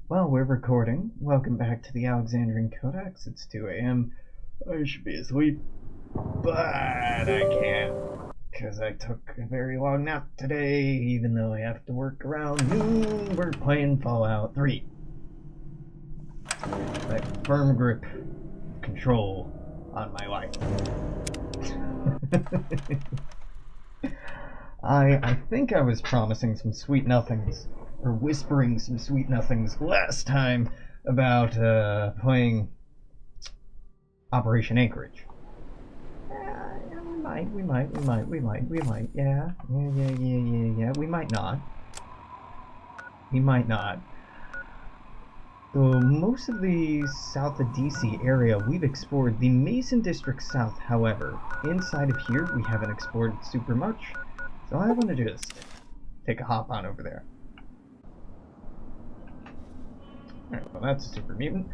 Well, we're recording. Welcome back to the Alexandrian Codex. It's 2 a.m. I should be asleep, but I can't because I took a very long nap today, even though I have to work around noon. We're playing Fallout 3. Like firm grip, control on my life. I think I was promising some sweet nothings, or whispering some sweet nothings last time about playing Operation Anchorage. We might, yeah. We might not. We might not. Though most of the south of DC area we've explored. The Mason District South, however, inside of here we haven't explored super much. So I want to just take a hop on over there. Alright, well that's a super mutant.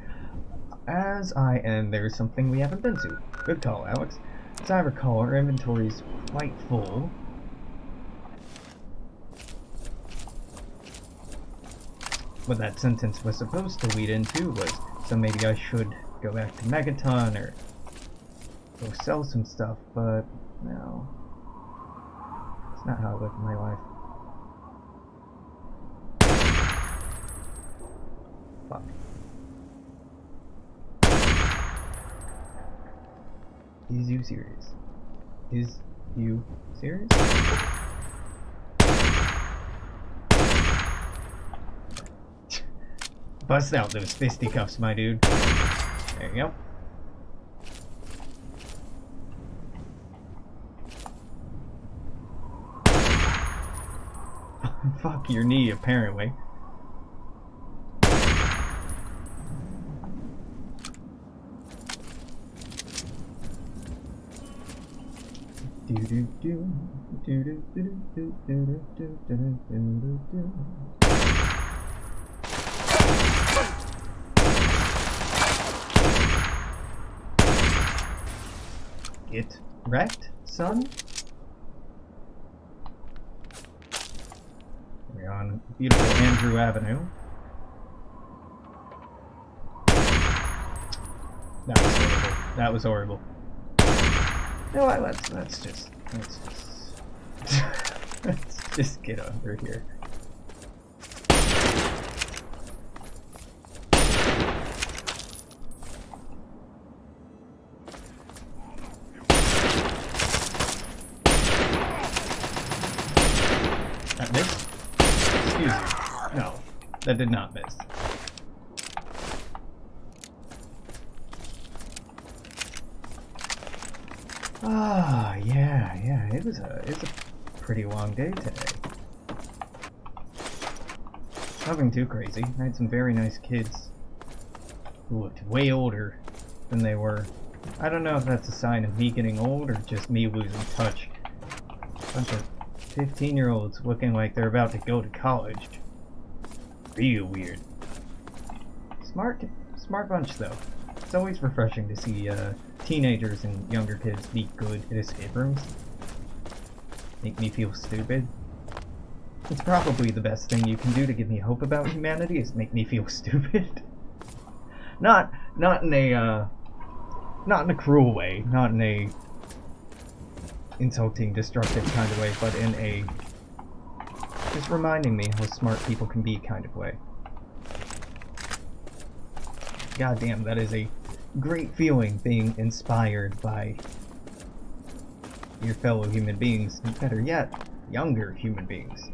There's something we haven't been to. Good call, Alex. As I recall, our inventory's quite full. What that sentence was supposed to lead into was, so maybe I should go back to Megaton or go sell some stuff, but no. It's not how I live my life. Fuck. Is you serious? Is you serious? Bust out those fisticuffs, my dude. There you go. Fuck your knee, apparently. Get wrecked, son? We're on beautiful Andrew Avenue. That was horrible. No, let's just let's just get over here. That missed? Excuse me. No, that did not miss. Ah, yeah. It's a pretty long day today. Nothing too crazy. I had some very nice kids who looked way older than they were. I don't know if that's a sign of me getting old or just me losing touch. A bunch of 15-year-olds looking like they're about to go to college. Real weird. Smart bunch though. It's always refreshing to see teenagers and younger kids be good at escape rooms. Make me feel stupid. It's probably the best thing you can do to give me hope about humanity is make me feel stupid. Not in a cruel way, not in a insulting, destructive kind of way, but in a just reminding me how smart people can be kind of way. Goddamn, that is a great feeling, being inspired by your fellow human beings, and better yet, younger human beings.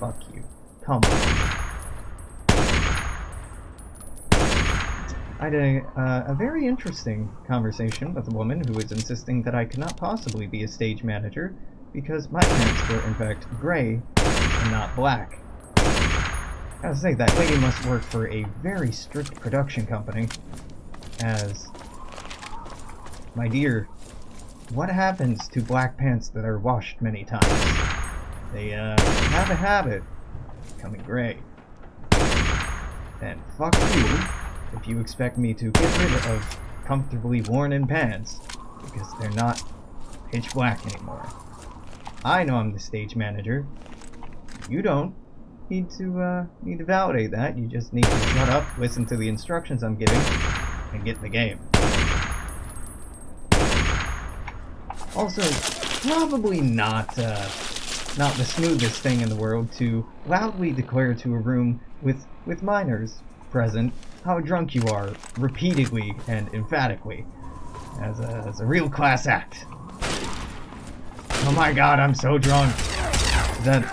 Fuck you. Come on. I had a very interesting conversation with a woman who was insisting that I could not possibly be a stage manager because my pants were in fact gray and not black. I gotta say, that lady must work for a very strict production company, as, my dear, what happens to black pants that are washed many times? They have a habit of becoming gray. And fuck you if you expect me to get rid of comfortably worn-in pants because they're not pitch black anymore. I know I'm the stage manager, You don't need to validate that. You just need to shut up, listen to the instructions I'm giving, and get in the game. Also, probably not the smoothest thing in the world to loudly declare to a room with minors present how drunk you are, repeatedly and emphatically, as a real class act. Oh my god, I'm so drunk. Is that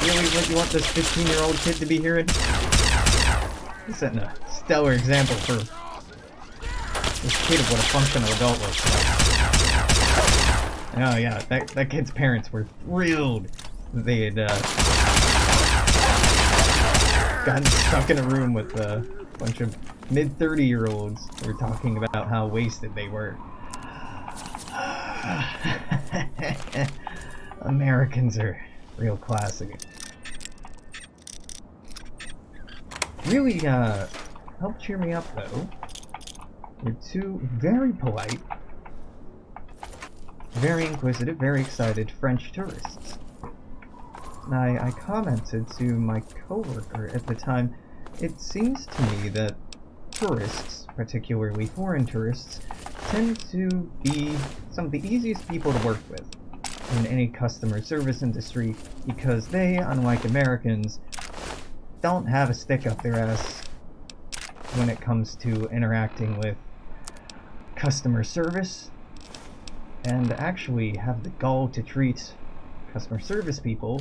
really what you want this 15-year-old kid to be hearing? You're setting a stellar example for this kid of what a functional adult looks like. Oh yeah, that kid's parents were thrilled that they had gotten stuck in a room with a bunch of mid-30-year-olds who were talking about how wasted they were. Americans are real classy. Really helped cheer me up though. We're two very polite, very inquisitive, very excited French tourists. I commented to my coworker at the time, it seems to me that tourists, particularly foreign tourists, tend to be some of the easiest people to work with in any customer service industry because they, unlike Americans, don't have a stick up their ass when it comes to interacting with customer service, and actually have the gall to treat customer service people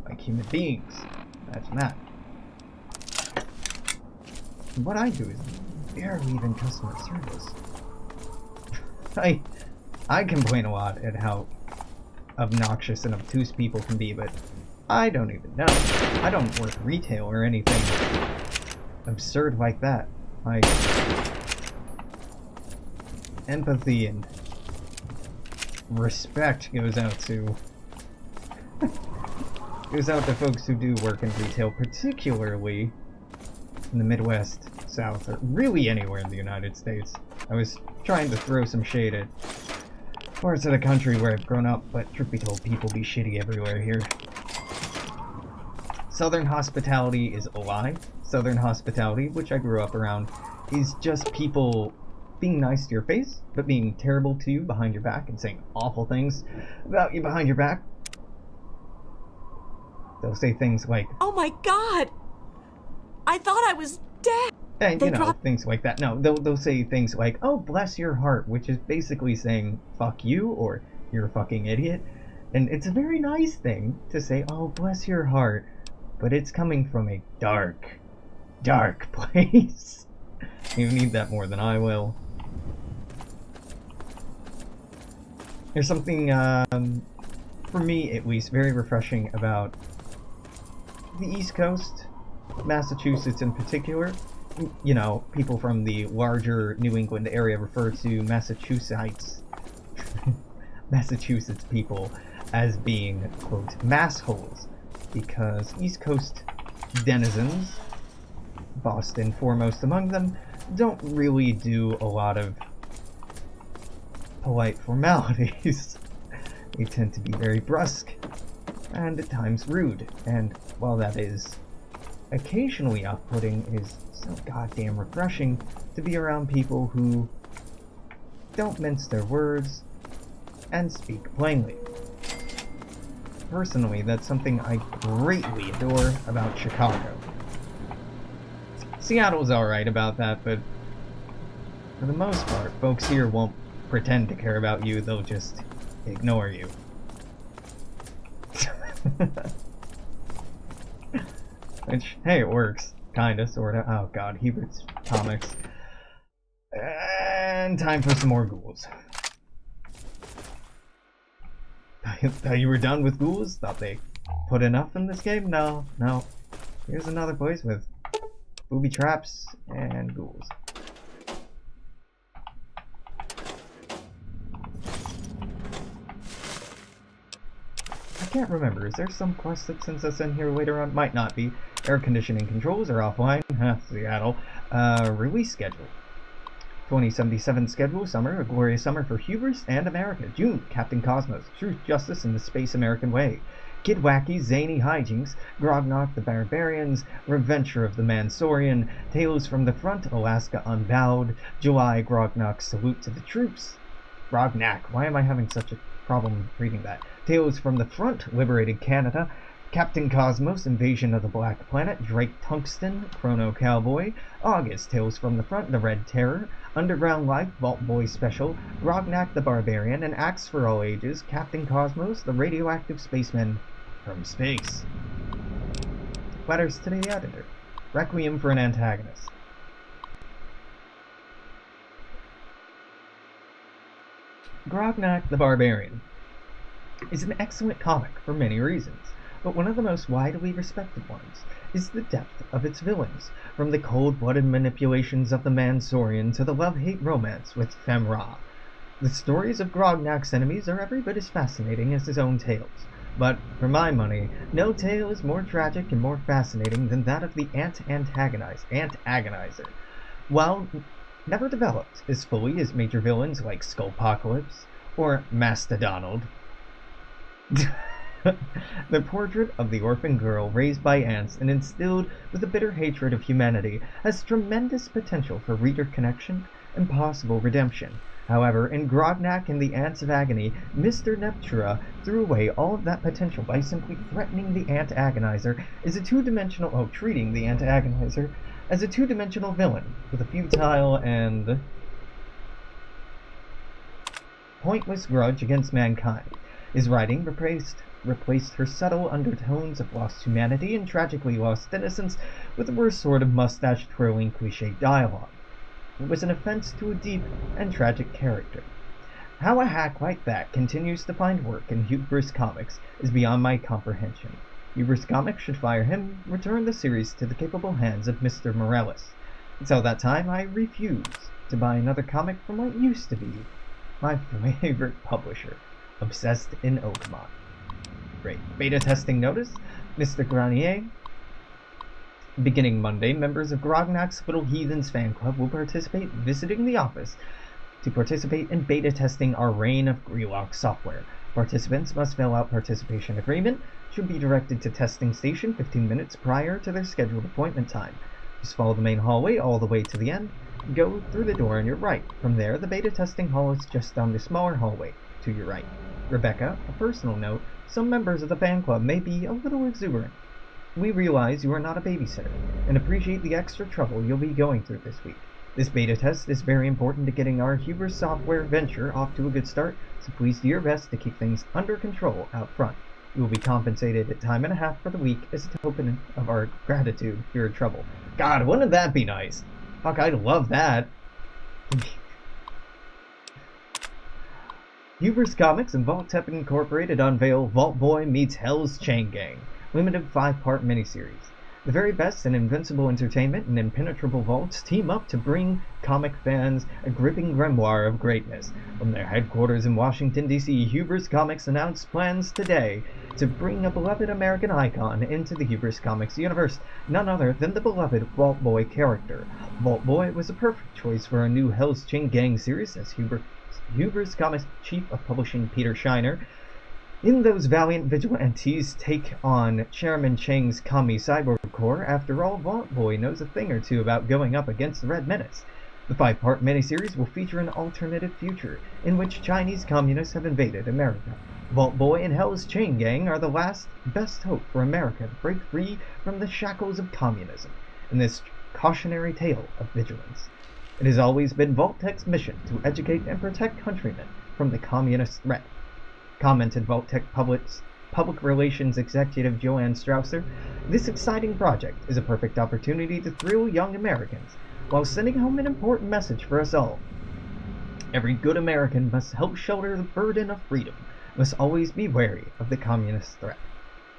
like human beings. Imagine that. What I do is barely even customer service. I complain a lot at how obnoxious and obtuse people can be, but I don't even know. I don't work retail or anything absurd like that. Like, empathy and respect goes out to folks who do work in retail, particularly in the Midwest, South, or really anywhere in the United States. I was trying to throw some shade at parts of the country where I've grown up, but truth be told, people be shitty everywhere here. Southern hospitality is a lie. Southern hospitality, which I grew up around, is just people being nice to your face, but being terrible to you behind your back and saying awful things about you behind your back. They'll say things like, "Oh my god! I thought I was dead!" And, you know, things like that. No, they'll say things like, "Oh, bless your heart," which is basically saying, fuck you, or you're a fucking idiot. And it's a very nice thing to say, "Oh, bless your heart," but it's coming from a dark, dark place. You need that more than I will. There's something, for me at least, very refreshing about the East Coast, Massachusetts in particular. You know, people from the larger New England area refer to Massachusetts people as being, quote, massholes, because East Coast denizens, Boston foremost among them, don't really do a lot of polite formalities. They tend to be very brusque and at times rude, and while that is occasionally off-putting, is so goddamn refreshing to be around people who don't mince their words and speak plainly. Personally, that's something I greatly adore about Chicago. Seattle's alright about that, but for the most part, folks here won't pretend to care about you, they'll just ignore you. Which, hey, it works. Kinda, sorta. Oh god, Hubert's comics. And time for some more ghouls. Thought you were done with ghouls? Thought they put enough in this game? No, no. Here's another place with booby traps and ghouls. I can't remember. Is there some quest that sends us in here later on? Might not be. Air conditioning controls are offline. Seattle. Release schedule. 2077 schedule. Summer. A glorious summer for hubris and America. June. Captain Cosmos. Truth, justice, and the Space American way. Kid Wacky's zany hijinks, Grognak the Barbarian's Reventure of the Mansaurian, Tales from the Front, Alaska Unbowed, July Grognak's Salute to the Troops. Grognak, why am I having such a problem reading that? Tales from the Front, Liberated Canada, Captain Cosmos, Invasion of the Black Planet, Drake Tungsten, Chrono Cowboy, August, Tales from the Front, The Red Terror, Underground Life, Vault Boy Special, Grognak the Barbarian, and Axe for All Ages, Captain Cosmos, The Radioactive Spaceman from Space. Letters to the Editor. Requiem for an Antagonist. Grognak the Barbarian is an excellent comic for many reasons, but one of the most widely respected ones is the depth of its villains, from the cold-blooded manipulations of the Mansaurian to the love-hate romance with Femra. The stories of Grognak's enemies are every bit as fascinating as his own tales, but, for my money, no tale is more tragic and more fascinating than that of the Ant-Agonizer. While never developed as fully as major villains like Skullpocalypse or Mastodonald, the portrait of the orphan girl raised by ants and instilled with a bitter hatred of humanity has tremendous potential for reader connection and possible redemption. However, in Grognak and the Ants of Agony, Mr. Neptura threw away all of that potential by simply threatening the Ant-Agonizer as a treating the Ant-Agonizer as a two-dimensional villain with a futile and pointless grudge against mankind. His writing replaced her subtle undertones of lost humanity and tragically lost innocence with the worst sort of mustache-twirling cliché dialogue. It was an offense to a deep and tragic character. How a hack like that continues to find work in Hubris Comics is beyond my comprehension. Hubris Comics should fire him, return the series to the capable hands of Mr. Morales. Until that time, I refuse to buy another comic from what used to be my favorite publisher, Obsessed in Oakmont. Great. Beta testing notice. Mr. Granier. Beginning Monday, members of Grognak's Little Heathens fan club will participate visiting the office to participate in beta testing our Reign of Grelock software. Participants must fill out participation agreement, should be directed to testing station 15 minutes prior to their scheduled appointment time. Just follow the main hallway all the way to the end. Go through the door on your right. From there, the beta testing hall is just down the smaller hallway to your right. Rebecca, a personal note, some members of the fan club may be a little exuberant. We realize you are not a babysitter, and appreciate the extra trouble you'll be going through this week. This beta test is very important to getting our Hubris software venture off to a good start, so please do your best to keep things under control out front. You will be compensated at time and a half for the week as a token of our gratitude for your trouble. God, wouldn't that be nice? Fuck, I'd love that. Hubris Comics and Vault Tep Incorporated unveil Vault Boy meets Hell's Chain Gang, limited 5-part miniseries. The very best in Invincible Entertainment and Impenetrable Vaults team up to bring comic fans a gripping grimoire of greatness. From their headquarters in Washington, D.C., Hubris Comics announced plans today to bring a beloved American icon into the Hubris Comics universe, none other than the beloved Vault Boy character. Vault Boy was a perfect choice for a new Hell's Chain Gang series, as Hubris Comics Chief of Publishing Peter Shiner in those valiant vigilantes take on Chairman Chang's commie cyborg corps. After all, Vault Boy knows a thing or two about going up against the Red Menace. The 5-part miniseries will feature an alternative future in which Chinese communists have invaded America. Vault Boy and Hell's Chain Gang are the last best hope for America to break free from the shackles of communism in this cautionary tale of vigilance. It has always been Vault-Tech's mission to educate and protect countrymen from the communist threat, commented Vault-Tech Public Relations Executive Joanne Strausser. This exciting project is a perfect opportunity to thrill young Americans while sending home an important message for us all. Every good American must help shoulder the burden of freedom, must always be wary of the communist threat.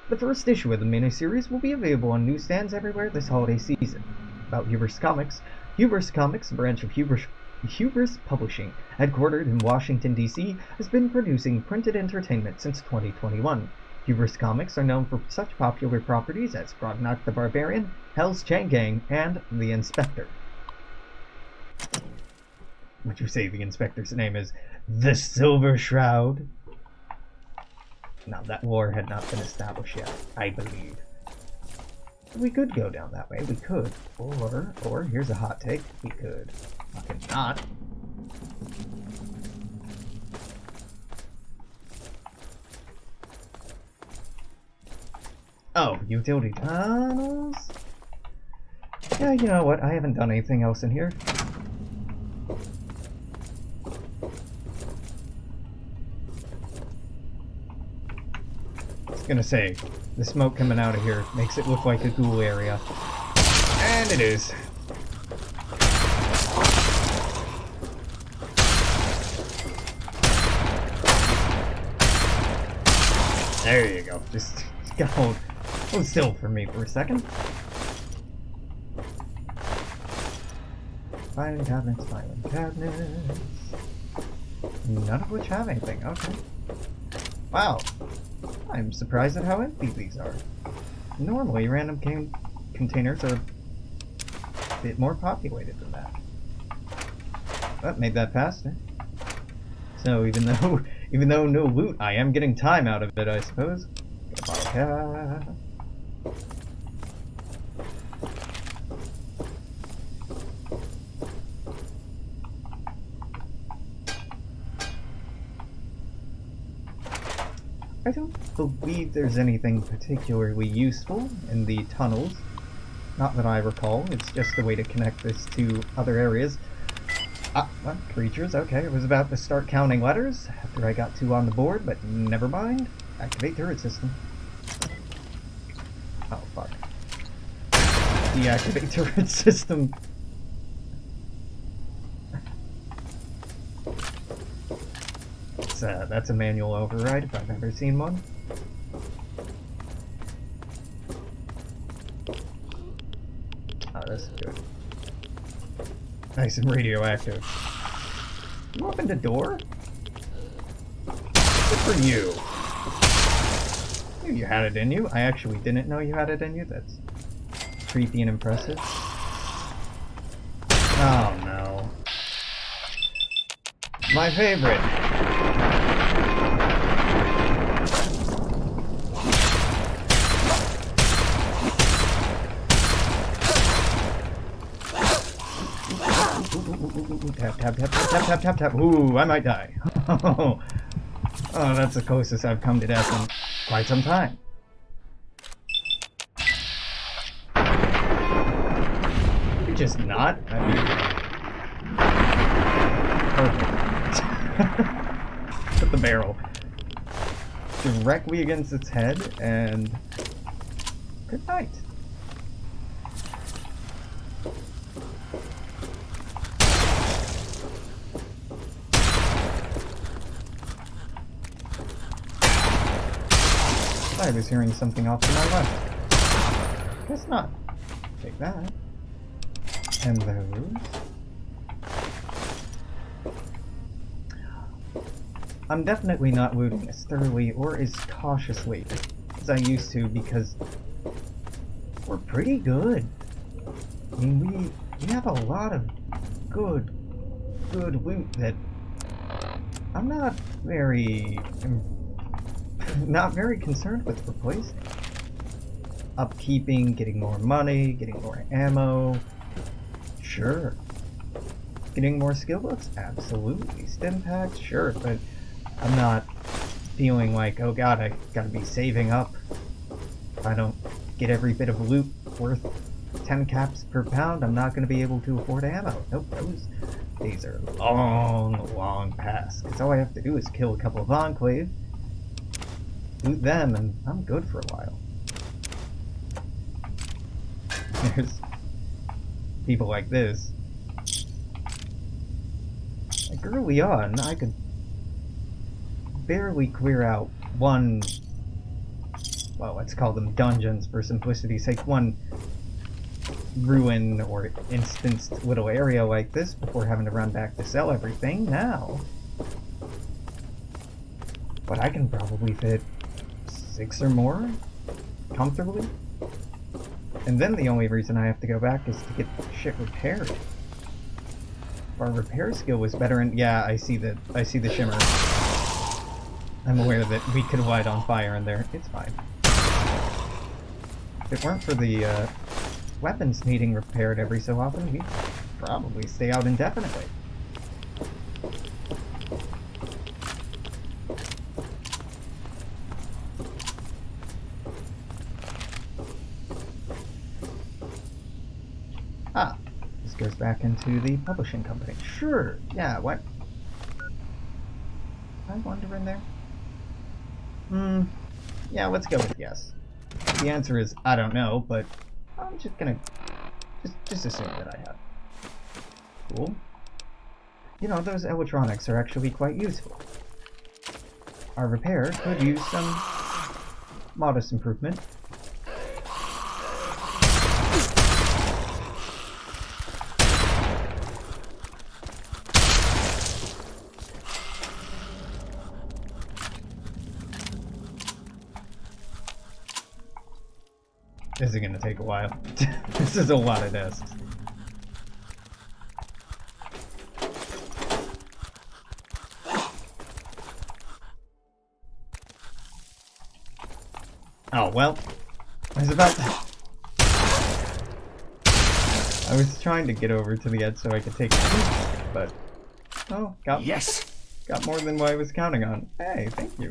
The first issue of the miniseries will be available on newsstands everywhere this holiday season. About Hubris Comics, a branch of Hubris Publishing, headquartered in Washington, D.C., has been producing printed entertainment since 2021. Hubris Comics are known for such popular properties as Grognak the Barbarian, Hell's Chain Gang, and The Inspector. Would you say the Inspector's name is The Silver Shroud? No, that war had not been established yet, I believe. We could go down that way, we could. Or, here's a hot take, we could fucking not. Oh, utility tunnels? Yeah, you know what, I haven't done anything else in here. I was gonna say, the smoke coming out of here makes it look like a ghoul area. And it is. There you go. Just hold still for me for a second. Filing cabinets, filing cabinets. None of which have anything. Okay. Wow. I'm surprised at how empty these are. Normally, random containers are a bit more populated than that. That made that faster. So even though no loot, I am getting time out of it, I suppose. Get a bottle cap. I don't believe there's anything particularly useful in the tunnels. Not that I recall, it's just a way to connect this to other areas. Ah, well, creatures, okay. I was about to start counting letters after I got 2 on the board, but never mind. Activate turret system. Oh, fuck. Deactivate turret system. That's a manual override if I've ever seen one. Oh, this is good. Nice and radioactive. You opened a door? Good for you. Knew you had it in you. I actually didn't know you had it in you. That's creepy and impressive. Oh no. My favorite. Tap, tap, tap, tap, tap, tap, tap, tap. Ooh, I might die. Oh, that's the closest I've come to death in quite some time. You just not? I mean, perfect. Put the barrel directly against its head, and good night. I was hearing something off to my left. Guess not. Take that. And those. I'm definitely not looting as thoroughly or as cautiously as I used to because we're pretty good. I mean, we have a lot of good loot that I'm not very concerned with replacing. Upkeeping, getting more money, getting more ammo. Sure. Getting more skill books? Absolutely. Stim packs? Sure, but I'm not feeling like, oh god, I gotta be saving up. If I don't get every bit of loot worth 10 caps per pound, I'm not gonna be able to afford ammo. Nope, those days are long past. Because all I have to do is kill a couple of Enclave, loot them, and I'm good for a while. There's people like this. Like early on, I could barely clear out one, well, let's call them dungeons for simplicity's sake, one ruin or instanced little area like this before having to run back to sell everything. Now, but I can probably fit 6 or more comfortably, and then the only reason I have to go back is to get shit repaired. If our repair skill was better, and yeah, I see the shimmer. I'm aware that we could light on fire in there. It's fine. If it weren't for the weapons needing repaired every so often, we'd probably stay out indefinitely. Ah, this goes back into the publishing company. Sure, yeah, what? I wander in there? Yeah, let's go with yes. The answer is I don't know, but I'm just gonna just assume that I have. Cool. You know, those electronics are actually quite useful. Our repair could use some modest improvement. This is gonna take a while. This is a lot of discs. Oh, well. I was trying to get over to the edge so I could take it, but... Oh, got more than what I was counting on. Hey, thank you.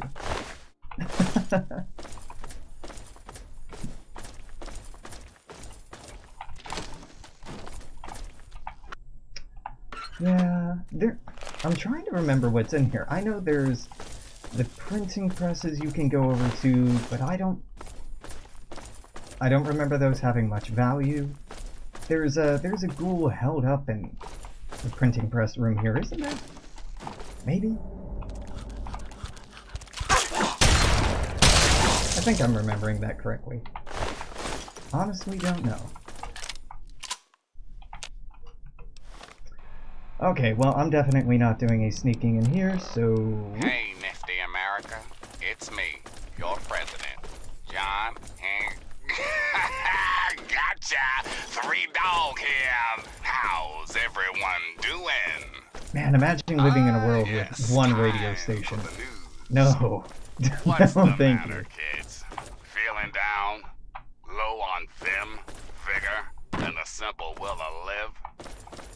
Yeah, I'm trying to remember what's in here. I know there's the printing presses you can go over to, but I don't remember those having much value. There's a ghoul held up in the printing press room here, isn't there? Maybe? I think I'm remembering that correctly. Honestly, don't know. Okay, well, I'm definitely not doing a sneaking in here, so... Hey, Nifty America. It's me, your president, John Gotcha! 3Dog here. How's everyone doing? Man, imagine living in a world with one radio station. No. What's No, the thank matter, you. kids? Feeling down? Low on vim, vigor, and a simple will to live?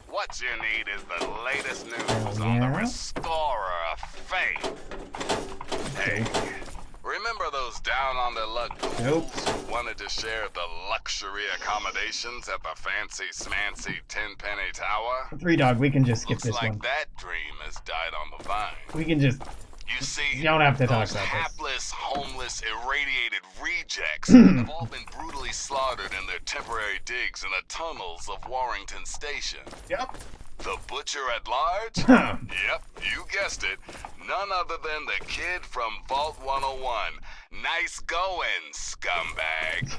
What you need is the latest news on the restorer of faith. Hey, remember those down-on-their-luck ghouls who wanted to share the luxury accommodations at the fancy smancy 10-penny tower? 3Dog, we can just skip Looks this like one. that dream has died on the vine. We can just... You see, you don't have to talk those about this. hapless, homeless, irradiated rejects have all been brutally slaughtered in their temporary digs in the tunnels of Warrington Station. Yep. The butcher at large? Yep, you guessed it. None other than the kid from Vault 101. Nice going, scumbag.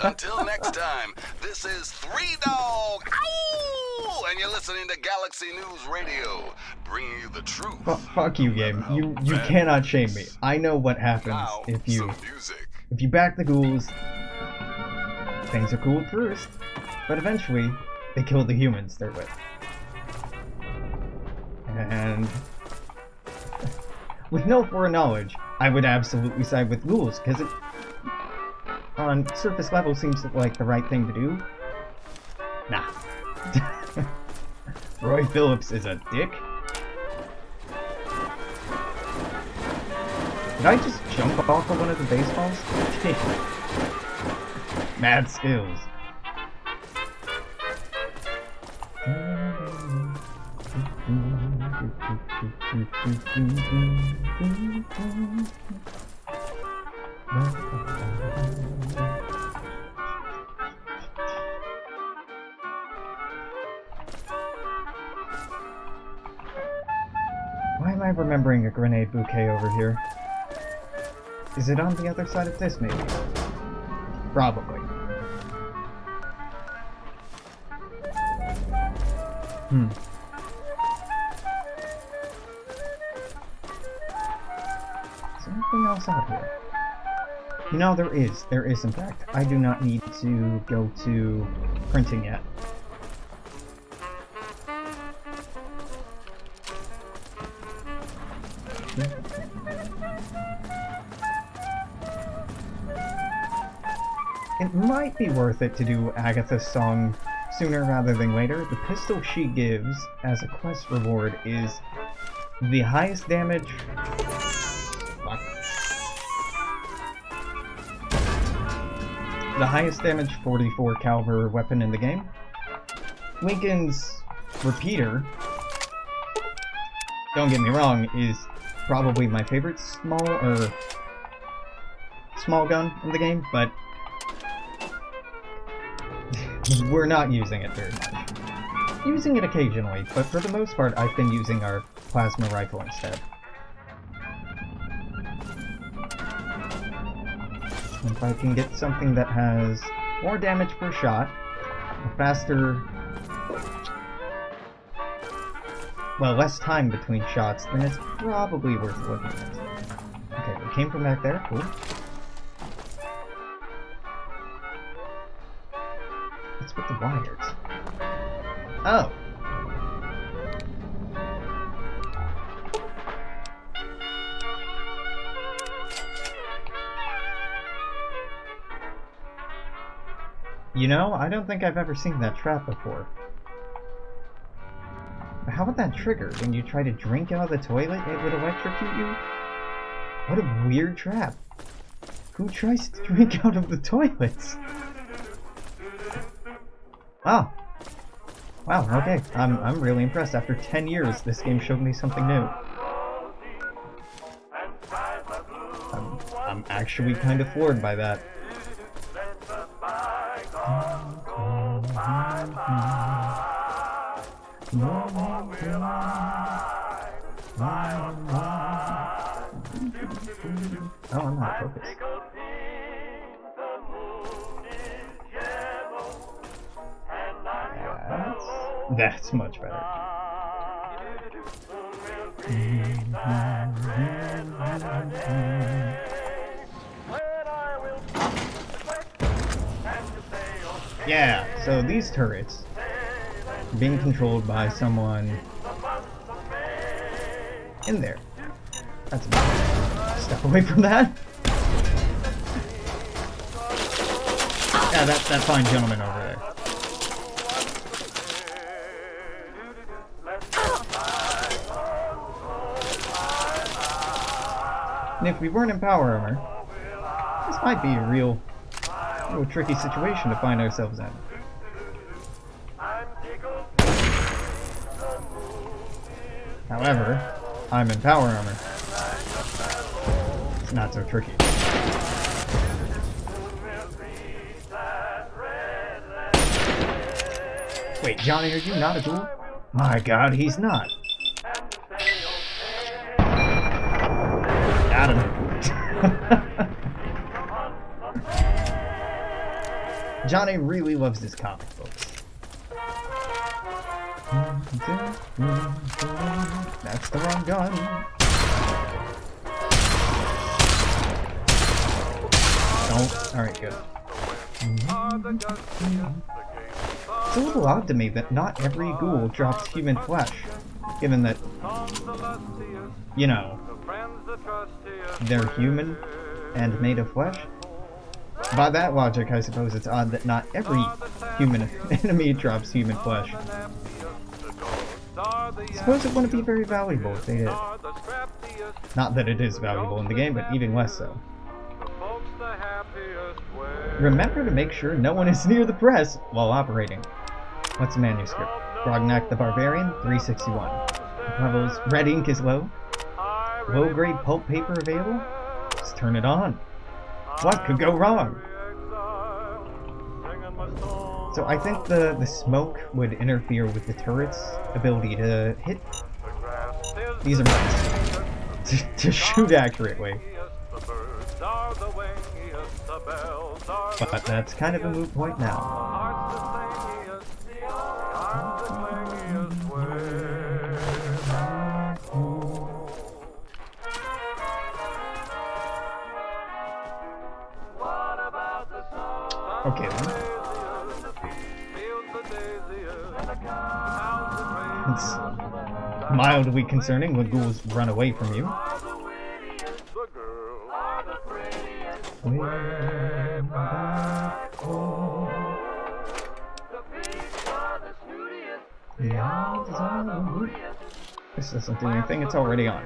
Until next time, this is 3Dog. Ow! And you're listening to Galaxy News Radio, bringing you the truth. Fuck you, game. You cannot shame me. I know what happens Now, if you music. if you back the ghouls. Things are cool at first, but eventually they kill the humans they're with. And with no foreknowledge, I would absolutely side with ghouls, because it, on surface level, seems like the right thing to do. Nah. Roy Phillips is a dick. Did I just jump off of one of the baseballs? Mad skills. Why am I remembering a grenade bouquet over here? Is it on the other side of this, maybe? Probably. Is there anything else out here? You know, there is. There is, in fact. I do not need to go to printing yet. it might be worth it to do Agatha's song sooner rather than later. The pistol she gives as a quest reward is the highest damage... Fuck. The highest damage 44 caliber weapon in the game. Lincoln's repeater, don't get me wrong, is probably my favorite small gun in the game, but we're not using it very much. Using it occasionally, but for the most part I've been using our plasma rifle instead. If I can get something that has more damage per shot, a faster... well, less time between shots, then it's probably worth looking at. Okay, we came from back there, cool. What's with the wires? Oh! You know, I don't think I've ever seen that trap before. But how about that trigger? When you try to drink out of the toilet, it would electrocute you? What a weird trap. Who tries to drink out of the toilets? Oh. Wow, okay. I'm really impressed. After 10 years, this game showed me something new. I'm actually kind of floored by that. Oh, I'm not focused. That's much better. Yeah, so these turrets are being controlled by someone in there. That's about it. Step away from that. Yeah, that fine gentleman over there. And if we weren't in power armor, this might be a real tricky situation to find ourselves in. However, I'm in power armor. It's not so tricky. Wait, Johnny, are you not a ghoul? My god, he's not. Got him. Johnny really loves his comic books. That's the wrong gun. Don't. Alright, good. It's a little odd to me that not every ghoul drops human flesh, given that, you know, they're human and made of flesh. By that logic, I suppose it's odd that not every human enemy drops human flesh. I suppose it wouldn't be very valuable if they did. Not that it is valuable in the game, but even less so. Remember to make sure no one is near the press while operating. What's the manuscript? Grognak the Barbarian, 361. Levels, red ink is low. Low-grade pulp paper available? Just turn it on. What could go wrong? So I think the smoke would interfere with the turret's ability to hit. These are mine. to shoot accurately. But that's kind of a moot point now. Okay then. It's mildly concerning when ghouls run away from you. This doesn't do anything, it's already on.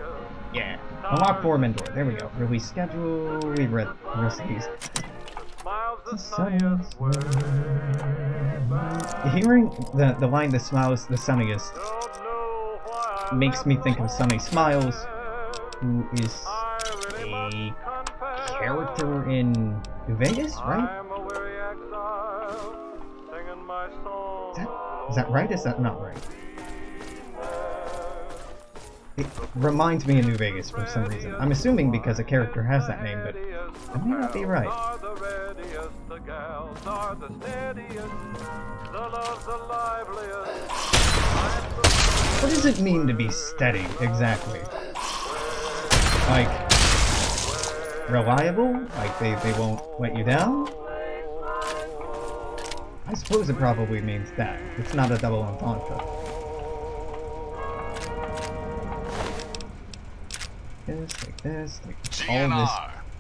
Yeah. Unlock foreman door. There we go. Release schedule. We read the rest of these. Hearing the line "the smiles the sunniest" makes me think of Sunny Smiles, who is a character in New Vegas, right? Is that right? Is that not right? It reminds me of New Vegas for some reason. I'm assuming because a character has that name, but I may not be right. What does it mean to be steady, exactly? Like, reliable? Like they won't let you down? I suppose it probably means that. It's not a double entendre. Take this, take all of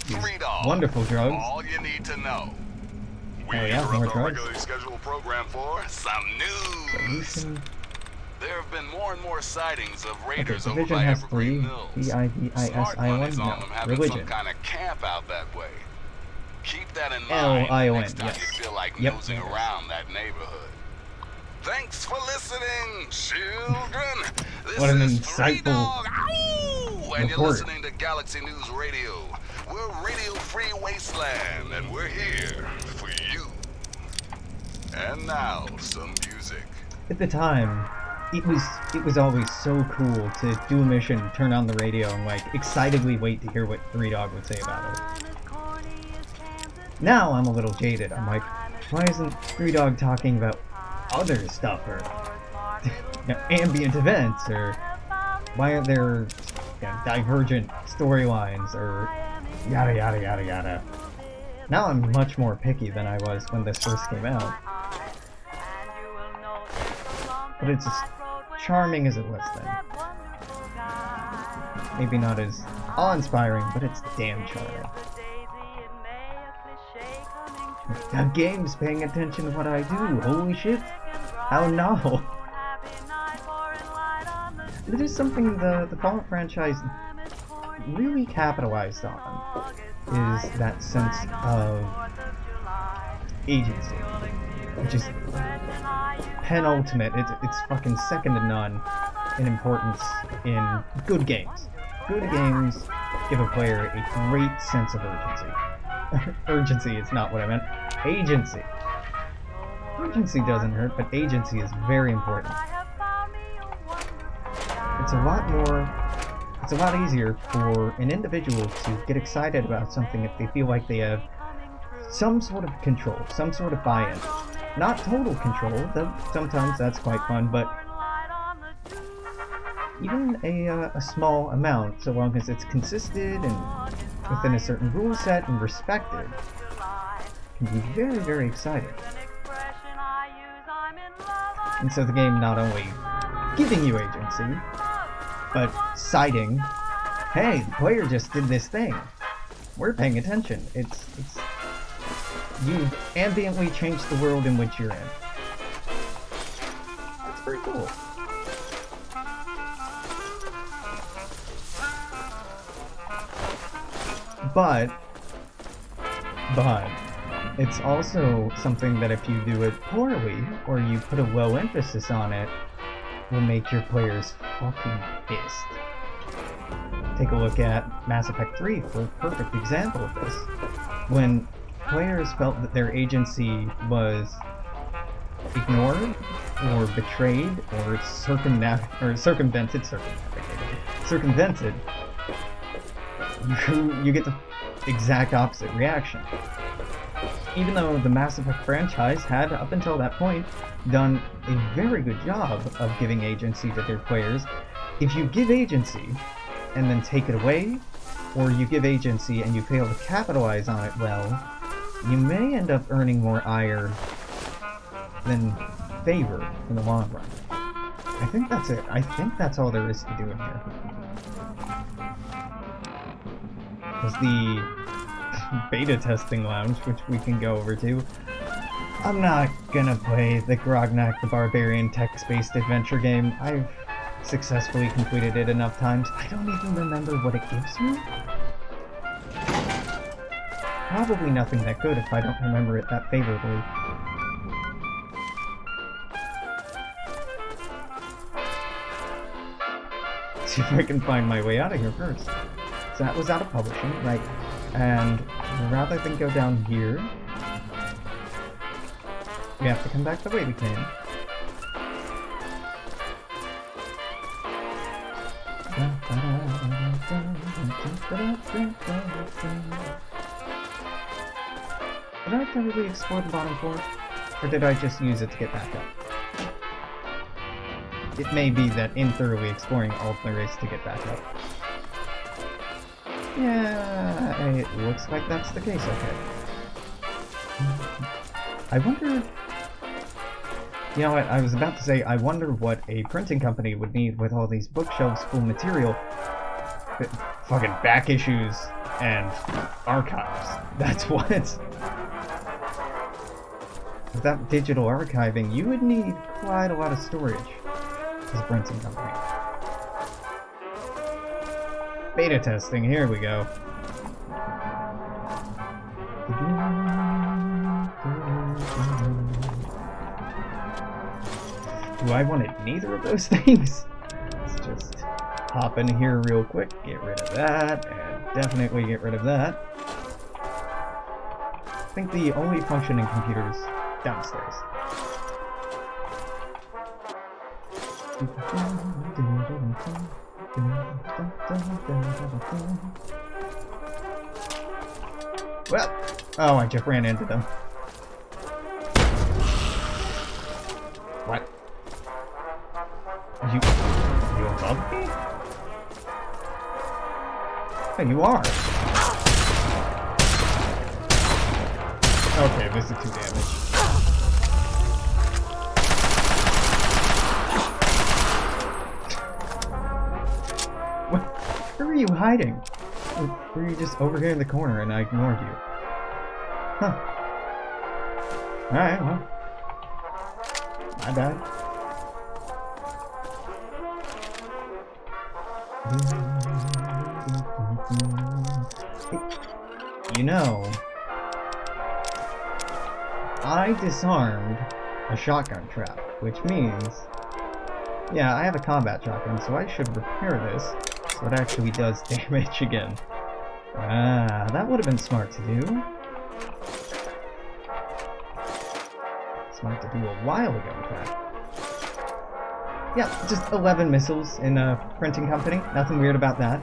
this, these wonderful drugs. All you need to know. We yeah, more interrupt our drugs. regularly scheduled program for some news. Solution. There have been more and more sightings of raiders over Division by has Evergreen 3. Mills. VIVIS Smart money's no. on them having Religion. some kind of camp out that way. Keep that in LION, mind next time yes. you feel like Yep. nosing around that neighborhood. Thanks for listening, children. This What an is insightful 3 Dog. Ow! And you're report. listening to Galaxy News Radio. We're Radio Free Wasteland, and we're here for you. And now, some music. At the time, it was always so cool to do a mission, turn on the radio, and like excitedly wait to hear what 3 Dog would say about it. Now I'm a little jaded. I'm like, why isn't 3 Dog talking about other stuff or ambient events, or why aren't there divergent storylines or yada yada yada yada? Now I'm much more picky than I was when this first came out. But it's as charming as it was then. Maybe not as awe-inspiring, but it's damn charming. That game's paying attention to what I do. Holy shit. How novel. It is something the Fallout franchise really capitalized on, is that sense of agency, which is penultimate. It's fucking second to none in importance in good games. Good games give a player a great sense of urgency. Urgency is not what I meant. Agency. Urgency doesn't hurt, but agency is very important. It's a lot easier for an individual to get excited about something if they feel like they have some sort of control, some sort of buy-in. Not total control, though sometimes that's quite fun, but even a small amount, so long as it's consistent and within a certain rule set and respected, can be very, very exciting. And so the game not only giving you agency, but citing, hey, the player just did this thing. We're paying attention. It's you've ambiently changed the world in which you're in. That's pretty cool. But it's also something that if you do it poorly, or you put a low emphasis on it, will make your players fucking pissed. Take a look at Mass Effect 3 for a perfect example of this. When players felt that their agency was ignored, or betrayed, or circumvented, you get the exact opposite reaction. Even though the Mass Effect franchise had, up until that point, done a very good job of giving agency to their players, if you give agency and then take it away, or you give agency and you fail to capitalize on it well, you may end up earning more ire than favor in the long run. I think that's it. I think that's all there is to do in here. Because the beta testing lounge, which we can go over to, I'm not gonna play the Grognak the Barbarian text-based adventure game. I've successfully completed it enough times. I don't even remember what it gives me. Probably nothing that good if I don't remember it that favorably. See if I can find my way out of here first. So that was out of publishing, right? And rather than go down here, we have to come back the way we came. Did I thoroughly explore the bottom floor? Or did I just use it to get back up? It may be that in thoroughly exploring, all there is to get back up. Yeah, it looks like that's the case, okay. I wonder... You know what, I was about to say, I wonder what a printing company would need with all these bookshelves full of material. Fucking back issues and archives. That's what it's... Without digital archiving, you would need quite a lot of storage as a printing company. Beta testing, here we go. Do I want neither of those things? Let's just hop in here real quick, get rid of that, and definitely get rid of that. I think the only functioning computers downstairs. Well, oh, I just ran into them. What? Are you above me? Oh, you are. Okay, this is 2 damage. Where were you hiding? Were you just over here in the corner and I ignored you? Huh. Alright, well. My bad. You know, I disarmed a shotgun trap, which means, yeah, I have a combat shotgun, so I should repair this so it actually does damage again. Ah, that would have been smart to do. Smart to do a while ago, in fact. Yeah, just 11 missiles in a printing company. Nothing weird about that.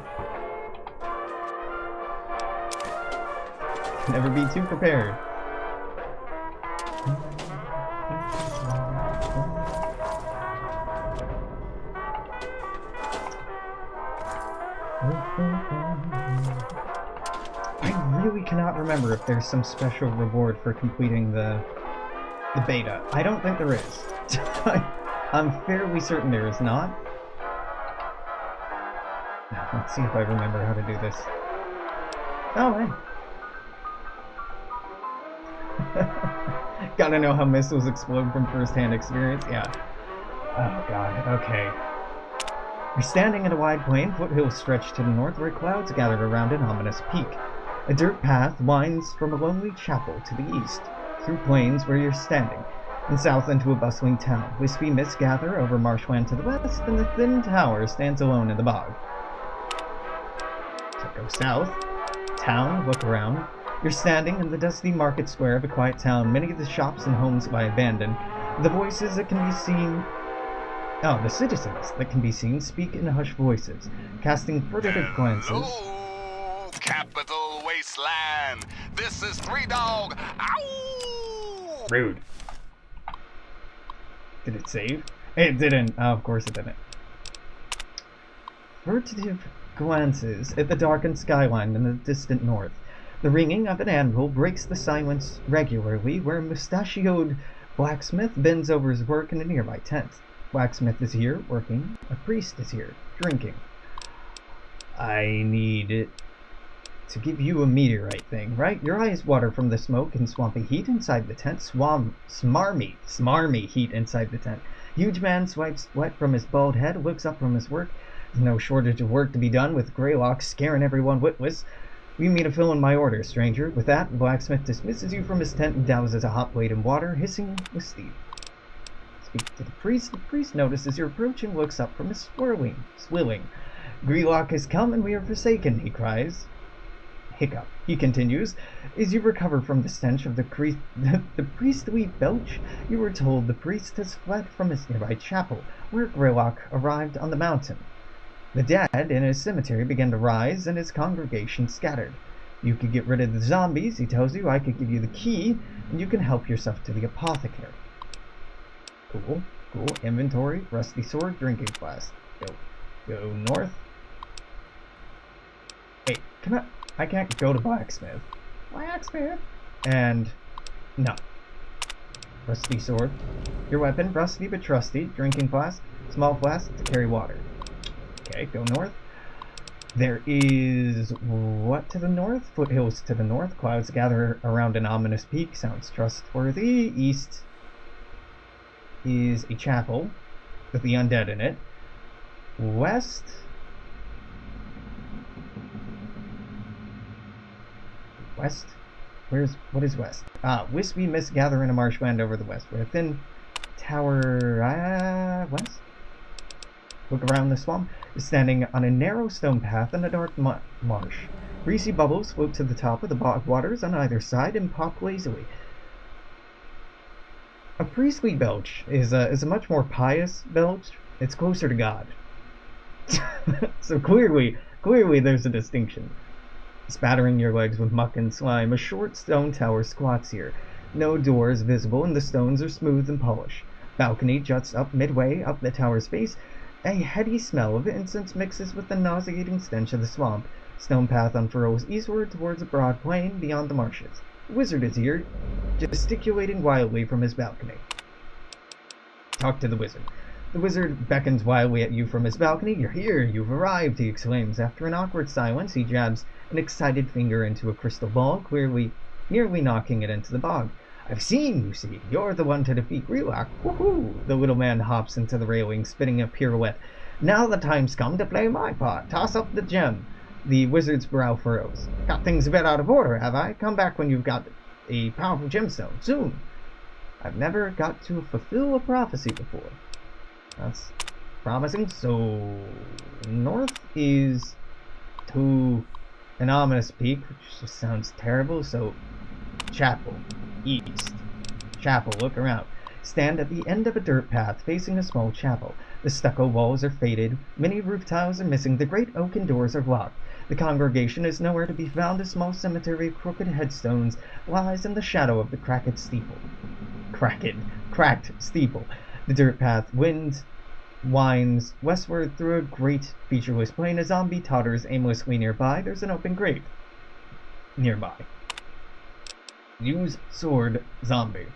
Never be too prepared. I really cannot remember if there's some special reward for completing the beta. I don't think there is. I'm fairly certain there is not. Now, let's see if I remember how to do this. Oh, hey. Gotta know how missiles explode from first-hand experience? Yeah. Oh god, okay. We're standing at a wide plain, foothills stretch to the north where clouds gathered around an ominous peak. A dirt path winds from a lonely chapel to the east, through plains where you're standing, and south into a bustling town. Wispy mists gather over marshland to the west, and the thin tower stands alone in the bog. So go south, town, look around. You're standing in the dusty market square of a quiet town. Many of the shops and homes lie abandoned. The voices that can be seen... Oh, the citizens that can be seen speak in hushed voices, casting furtive glances. Hello, Capital Wasteland. This is Three Dog. Ow! Rude. Did it save? It didn't. Oh, of course it didn't. Furtive glances at the darkened skyline in the distant north. The ringing of an anvil breaks the silence regularly where a mustachioed blacksmith bends over his work in a nearby tent. Blacksmith is here, working. A priest is here, drinking. I need it to give you a meteorite thing, right? Your eyes water from the smoke and swampy heat inside the tent. Smarmy heat inside the tent. Huge man swipes sweat from his bald head, looks up from his work. There's no shortage of work to be done, with Greylock scaring everyone witless. We meet to fill in my order, stranger. With that, the blacksmith dismisses you from his tent and douses a hot blade in water, hissing with steam. Speak to the priest. The priest notices your approach and looks up from his swilling. Greylock has come and we are forsaken, he cries. Hiccup. He continues, as you recover from the stench of the priestly belch, you were told the priest has fled from his nearby chapel, where Greylock arrived on the mountain. The dead in his cemetery began to rise, and his congregation scattered. You could get rid of the zombies, he tells you. I could give you the key, and you can help yourself to the apothecary. Cool. Inventory, rusty sword, drinking flask. Go north. Hey, I can't go to blacksmith. And no. Rusty sword. Your weapon, rusty but trusty. Drinking flask, small flask to carry water. Okay, go north. There is what to the north? Foothills to the north. Clouds gather around an ominous peak. Sounds trustworthy. East is a chapel with the undead in it. West. What is west? Wispy mist gather in a marshland over the west. We're thin tower west. Look around the swamp. Is standing on a narrow stone path in a dark marsh. Greasy bubbles float to the top of the bog waters on either side and pop lazily. A priestly belch is a much more pious belch. It's closer to God. So clearly there's a distinction. Spattering your legs with muck and slime, a short stone tower squats here. No doors visible, and the stones are smooth and polished. Balcony juts up midway up the tower's face. A heady smell of incense mixes with the nauseating stench of the swamp. Stone path unfurls eastward towards a broad plain beyond the marshes. The wizard is here, gesticulating wildly from his balcony. Talk to the wizard. The wizard beckons wildly at you from his balcony. You're here, you've arrived, he exclaims. After an awkward silence, he jabs an excited finger into a crystal ball, nearly knocking it into the bog. I've seen, you see. You're the one to defeat Greylock. Woohoo! The little man hops into the railing, spinning a pirouette. Now the time's come to play my part. Toss up the gem. The wizard's brow furrows. Got things a bit out of order, have I? Come back when you've got a powerful gemstone. Soon. I've never got to fulfill a prophecy before. That's promising. So, north is to an ominous peak, which just sounds terrible. So, chapel. East. Chapel. Look around. Stand at the end of a dirt path facing a small chapel. The stucco walls are faded. Many roof tiles are missing. The great oaken doors are locked. The congregation is nowhere to be found. A small cemetery of crooked headstones lies in the shadow of the cracked steeple. Cracked steeple. The dirt path winds westward through a great featureless plain. A zombie totters aimlessly nearby. There's an open grave nearby. Use sword, zombie.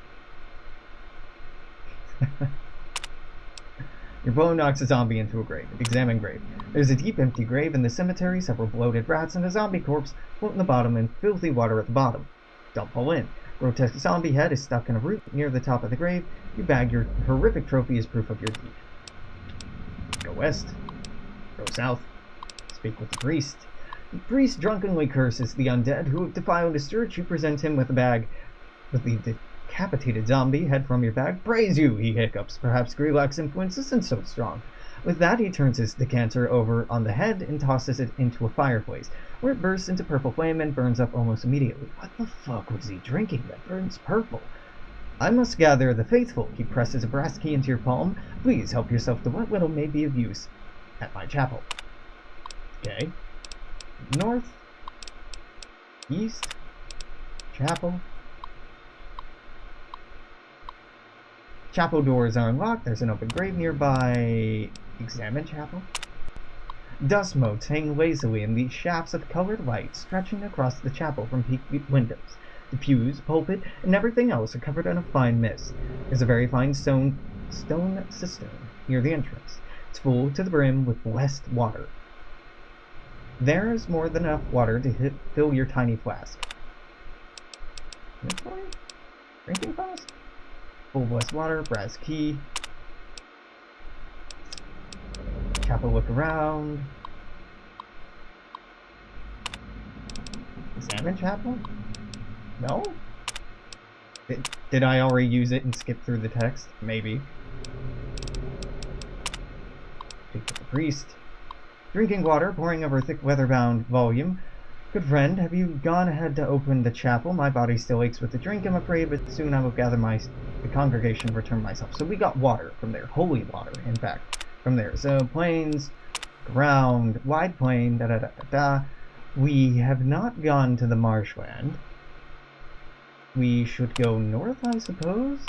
Your blow knocks a zombie into a grave. Examine grave. There's a deep empty grave in the cemetery, several bloated rats, and a zombie corpse float in the bottom and filthy water at the bottom. Don't fall in. Grotesque zombie head is stuck in a root near the top of the grave. You bag your horrific trophy as proof of your deed. Go west. Go south. Speak with the priest. The priest drunkenly curses the undead who have defiled his church. You present him with a bag with the decapitated zombie head from your bag. Praise you, he hiccups. Perhaps Greylock's influence isn't so strong. With that, he turns his decanter over on the head and tosses it into a fireplace, where it bursts into purple flame and burns up almost immediately. What the fuck was he drinking that burns purple? I must gather the faithful. He presses a brass key into your palm. Please help yourself to what little may be of use at my chapel. Okay. North. East. Chapel. Chapel doors are unlocked. There's an open grave nearby. Examine chapel. Dust motes hang lazily in the shafts of colored light stretching across the chapel from peak windows. The pews, pulpit, and everything else are covered in a fine mist. There's a very fine stone cistern near the entrance. It's full to the brim with blessed water. There's more than enough water to fill your tiny flask. Inventory? Drinking flask? Full blessed water, brass key. chapel look around. Salmon chapel? No? Did I already use it and skip through the text? Maybe. Speak with the priest. Drinking water, pouring over a thick weather-bound volume. Good friend, have you gone ahead to open the chapel? My body still aches with the drink, I'm afraid, but soon I will gather the congregation and return myself. So we got water from there. Holy water, in fact, from there. So plains, ground, wide plain, da-da-da-da-da. We have not gone to the marshland. We should go north, I suppose?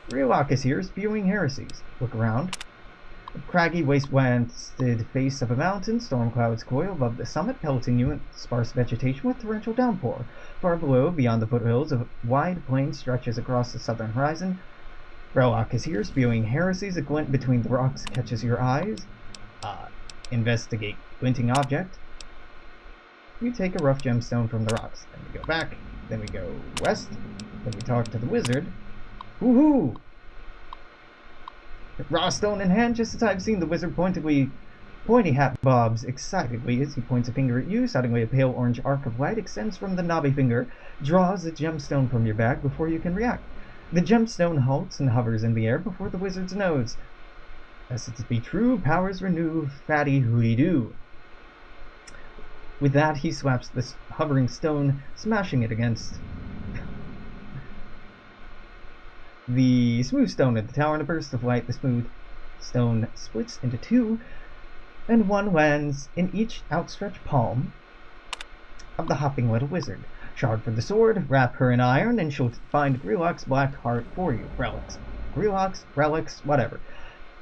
Relock is here, spewing heresies. Look around. The craggy, waste-wasted face of a mountain, storm clouds coil above the summit, pelting you in sparse vegetation with torrential downpour. Far below, beyond the foothills, a wide plain stretches across the southern horizon. Relock is here, spewing heresies. A glint between the rocks catches your eyes. Investigate. Glinting object. You take a rough gemstone from the rocks. Then we go back. Then we go west. Then we talk to the wizard. Woohoo! Raw stone in hand, just as I've seen the wizard pointy hat bobs excitedly as he points a finger at you. Suddenly a pale orange arc of light extends from the knobby finger, draws a gemstone from your bag before you can react. The gemstone halts and hovers in the air before the wizard's nose. As it be true, powers renew, fatty hooey-doo. With that, he slaps the hovering stone, smashing it against the smooth stone at the tower. In a burst of light, the smooth stone splits into two, and one lands in each outstretched palm of the hopping little wizard. Shard for the sword, wrap her in iron, and she'll find Grelok's black heart for you. Relics, whatever.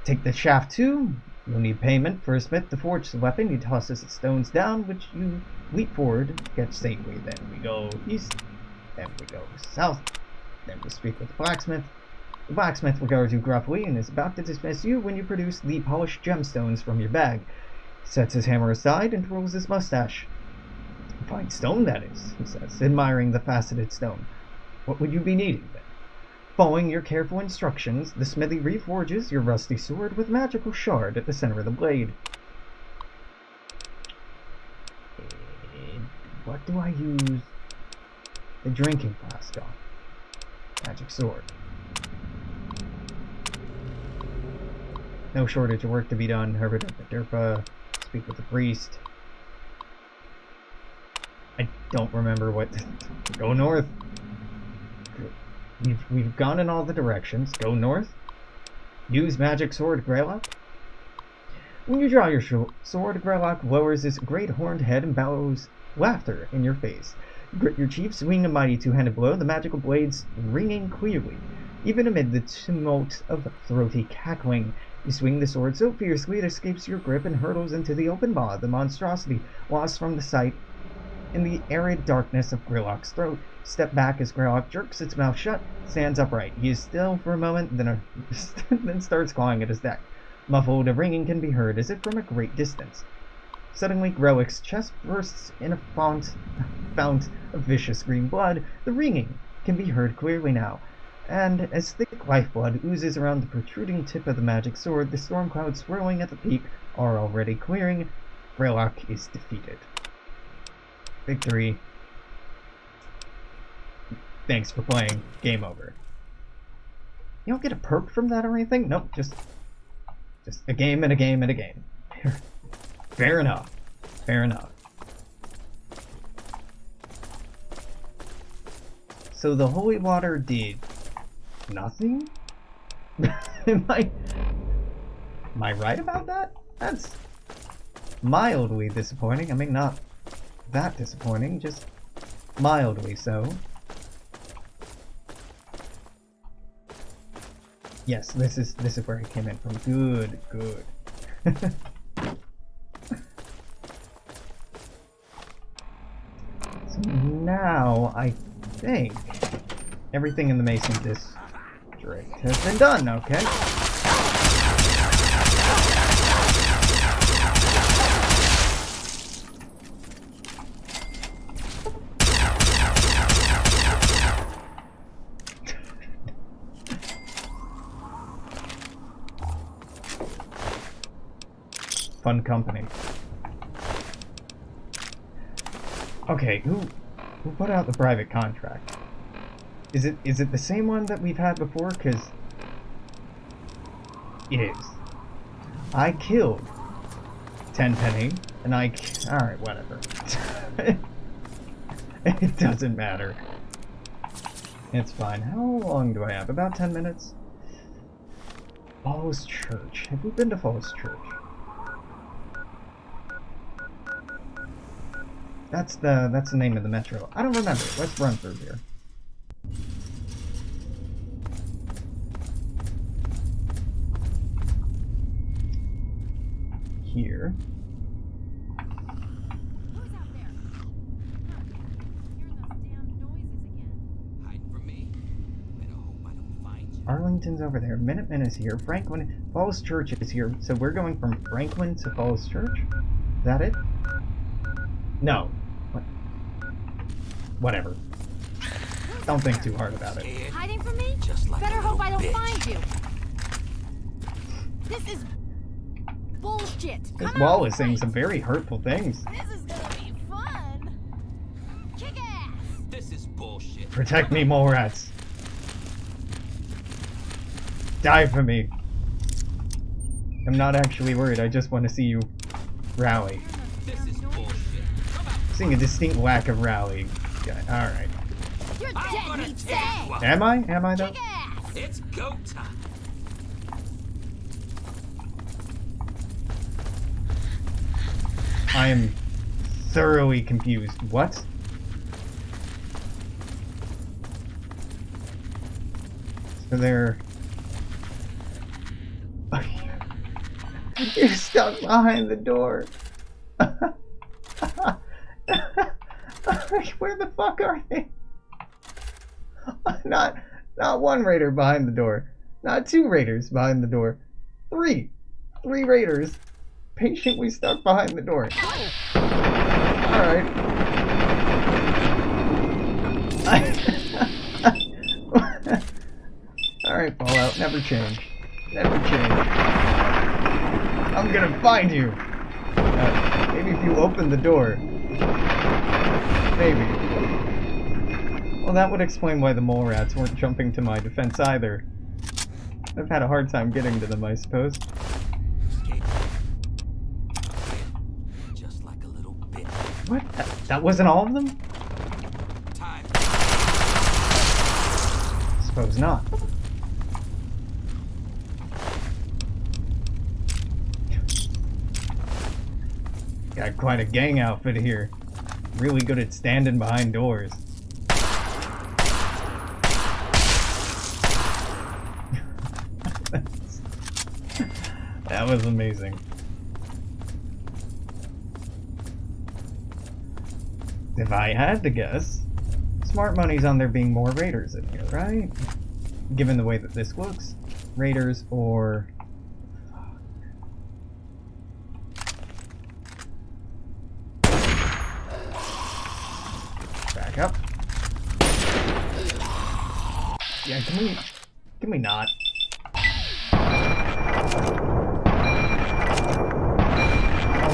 Take the shaft too. You'll need payment for a smith to forge the weapon. He tosses the stones down, which you leap forward to catch safely. Then we go east, then we go south, then we speak with the blacksmith. The blacksmith regards you gruffly and is about to dismiss you when you produce the polished gemstones from your bag. He sets his hammer aside and twirls his mustache. Fine stone, that is, he says, admiring the faceted stone. What would you be needing, then? Following your careful instructions, the smithy reforges your rusty sword with magical shard at the center of the blade. And what do I use the drinking flask on? Magic sword. No shortage of work to be done. Herba speak with the priest. I don't remember what. Go north. We've gone in all the directions. Go north. Use magic sword, Grelok. When you draw your sword, Grelok lowers his great horned head and bellows laughter in your face. You grit your teeth, swing a mighty two-handed blow, the magical blades ringing clearly. Even amid the tumult of throaty cackling, you swing the sword so fiercely it escapes your grip and hurtles into the open maw, the monstrosity lost from the sight in the arid darkness of Grelok's throat. Step back as Grelok jerks its mouth shut, stands upright. He is still for a moment, then starts clawing at his neck. Muffled ringing can be heard as if from a great distance. Suddenly, Grelok's chest bursts in a fount of vicious green blood. The ringing can be heard clearly now, and as thick lifeblood oozes around the protruding tip of the magic sword, the storm clouds swirling at the peak are already clearing. Grelok is defeated. Victory. Thanks for playing. Game over. You don't get a perk from that or anything? Nope, just a game and a game and a game. Fair enough. Fair enough. So the holy water did nothing? Am I right about that? That's mildly disappointing. I mean, not that disappointing, just mildly so. Yes, this is where he came in from. Good. So now I think everything in the Mason district has been done, okay? fun company. Okay, who put out the private contract? Is it the same one that we've had before? Because it is. I killed Tenpenny, and alright, whatever. It doesn't matter. It's fine. How long do I have? About 10 minutes? Falls Church. Have we been to Falls Church? That's the name of the metro. I don't remember. Let's run through here. Here. Who's out there? Huh. Hearing those damn noises again. Hiding from me? Better hope I don't find you. Arlington's over there. Minuteman is here. Franklin. Falls Church is here. So we're going from Franklin to Falls Church? Is that it? No. What? Whatever. Don't think too hard about it. Scared? Hiding from me? Just like Better a hope I little don't bitch. find you. This is bullshit. This Come wall on, is saying fight. some very hurtful things. This is gonna be fun. Kick ass. This is bullshit. Protect me, mole rats. Die for me. I'm not actually worried. I just want to see you rally. This is bullshit. Come out. Seeing a distinct lack of rally. Yeah, alright. You're I'm dead, gonna meat tear sack. you up. Am I? Am I though? Kick ass. It's go time. I am thoroughly confused. What? So they're... You're stuck behind the door. Where the fuck are they? Not one raider behind the door. Not two raiders behind the door. Three raiders patiently stuck behind the door. Alright. Alright, Fallout. Never change. Never change. I'm gonna find you. Maybe if you open the door. Maybe. Well, that would explain why the mole rats weren't jumping to my defense either. I've had a hard time getting to them, I suppose. Scared. Just like a little bitch. What? That wasn't all of them? Time. Suppose not. Got quite a gang outfit here. Really good at standing behind doors. That was amazing. If I had to guess, smart money's on there being more raiders in here, right? Given the way that this looks. Raiders or... Back up. Yeah, can we not?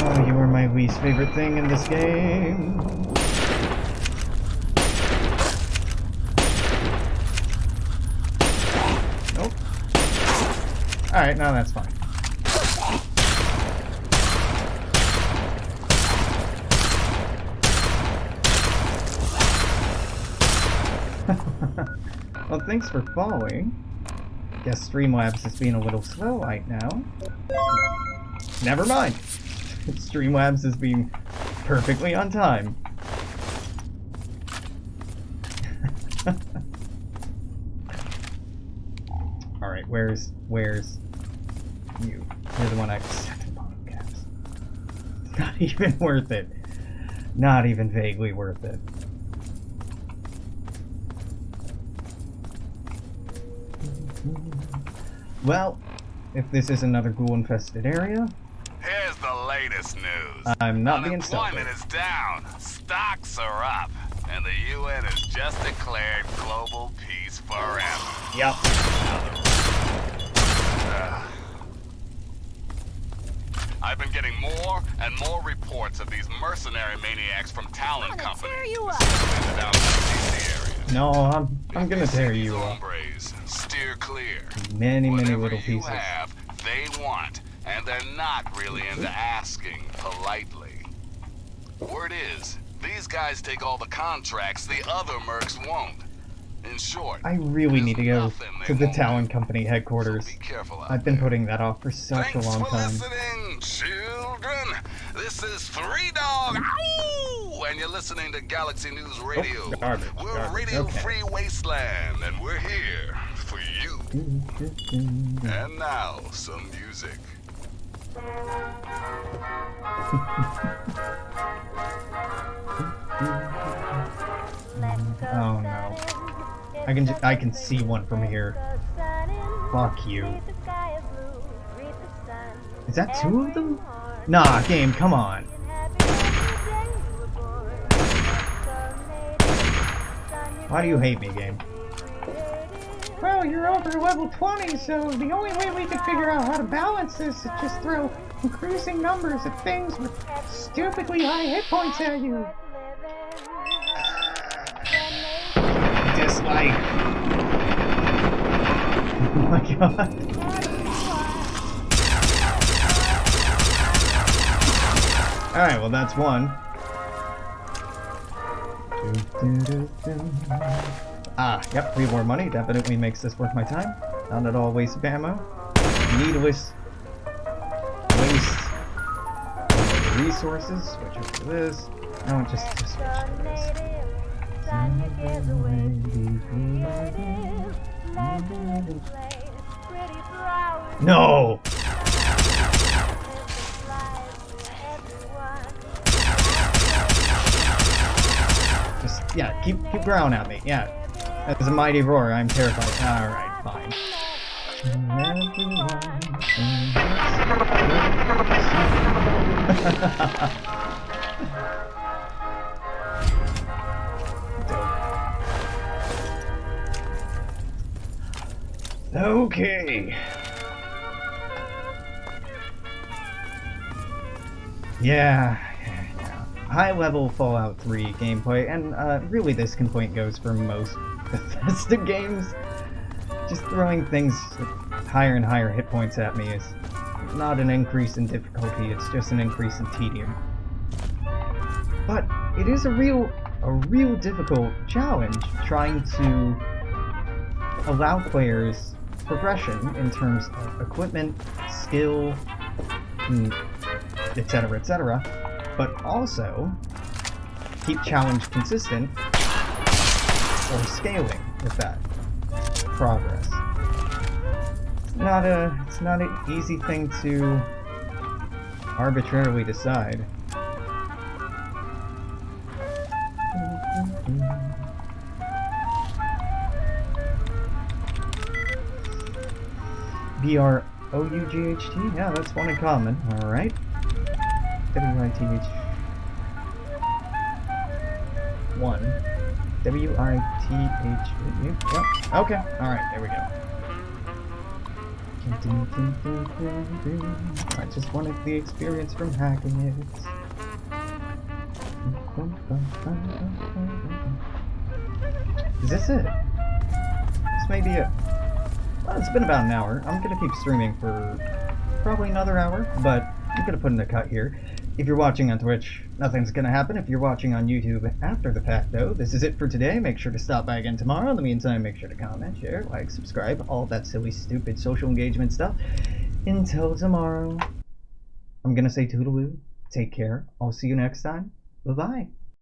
Oh, you are my least favorite thing in this game. Nope. Alright, now that's fine. Well, thanks for following. Guess Streamlabs is being a little slow right now. Never mind. Streamlabs is being perfectly on time. Alright, where's you? You're the one I set upon caps. Not even worth it. Not even vaguely worth it. Well, if this is another ghoul-infested area, Here's the latest news. I'm not being stealthy. Unemployment is down, stocks are up, and the UN has just declared global peace forever. Yep. I I've been getting more and more reports of these mercenary maniacs from Talon Company. tear you up. Spread out in the DC area. No, I'm gonna tear you up. Hombres, steer clear. Many Whatever little you pieces. have, they want, and they're not really into asking politely. Word is, these guys take all the contracts the other mercs won't. In short, I really need to go to the Talon Company so headquarters. be careful out I've been there. putting that off for such Thanks a long for time. listening, children. This is Three Dog, Ow! And you're listening to Galaxy News Radio. garbage, We're garbage, Radio okay. Free Wasteland, and we're here for you. And now, some music. Oh no. I can see one from here. Fuck you. Is that two of them? Nah, game, come on. Why do you hate me, game? Well, you're over level 20, so the only way we can figure out how to balance this is just throw increasing numbers of things with stupidly high hit points at you. Dislike. Oh my god. Alright, well that's one. Ah, yep, 3 more money definitely makes this worth my time. Not at all a waste of ammo. Needless waste of resources. Switch over to this. No, just switch to this. No! Just, yeah, keep growling at me, yeah. As a mighty roar, I'm terrified. Alright, fine. Okay. Yeah. High level Fallout 3 gameplay, and really this complaint goes for most Bethesda games. Just throwing things with higher and higher hit points at me is not an increase in difficulty, it's just an increase in tedium. But it is a real difficult challenge trying to allow players progression in terms of equipment, skill, etc., etc., but also keep challenge consistent or scaling with that progress. It's not an easy thing to arbitrarily decide. BROUGHT? Yeah, that's one in common. Alright. WITH 1. WITH. Yep. Okay. Alright, there we go. I just wanted the experience from hacking it. Is this it? This may be it. Well, it's been about an hour. I'm gonna keep streaming for probably another hour, but I'm gonna put in a cut here. If you're watching on Twitch, nothing's gonna happen. If you're watching on YouTube after the fact, though, this is it for today. Make sure to stop by again tomorrow. In the meantime, make sure to comment, share, like, subscribe, all that silly, stupid social engagement stuff. Until tomorrow, I'm gonna say toodaloo. Take care. I'll see you next time. Bye-bye.